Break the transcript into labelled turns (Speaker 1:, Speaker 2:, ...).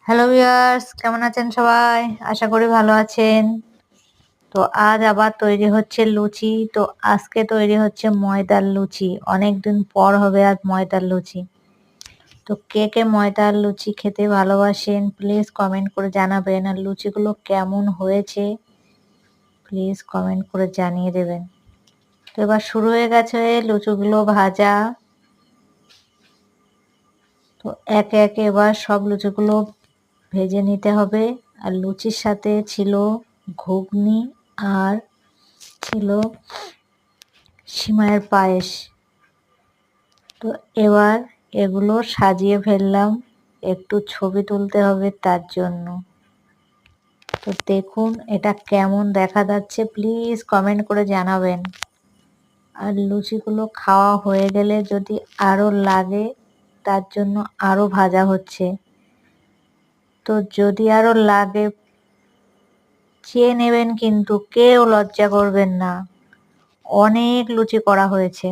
Speaker 1: Hello viewers, কেমন আছেন সবাই? আশা করি ভালো আছেন। তো আজ আবার তৈরি হচ্ছে লুচি। তো আজকে তৈরি হচ্ছে ময়দার লুচি। অনেকদিন পর হবে আজ ময়দার লুচি। তো কে কে ময়দার লুচি খেতে ভালোবাসেন প্লিজ কমেন্ট করে জানাবেন। আর লুচিগুলো কেমন হয়েছে প্লিজ কমেন্ট করে জানিয়ে দেবেন। তো এবার শুরু হয়ে গেছে লুচিগুলো ভাজা। তো একে একে এবার সব লুচিগুলো ভেজে নিতে হবে। আর লুচির সাথে ছিল ঘুগনি আর ছিল সিমাইয়ের পায়েস। তো এবার এগুলো সাজিয়ে ফেললাম, একটু ছবি তুলতে হবে তার জন্য। তো দেখুন এটা কেমন দেখা যাচ্ছে প্লিজ কমেন্ট করে জানাবেন। আর লুচিগুলো খাওয়া হয়ে গেলে যদি আরো লাগে তার জন্য আরো ভাজা হচ্ছে। তো যদি আরো লাগে চেয়ে নেবেন, কিন্তু কেউ লজ্জা করবেন না। অনেক লুচি করা হয়েছে।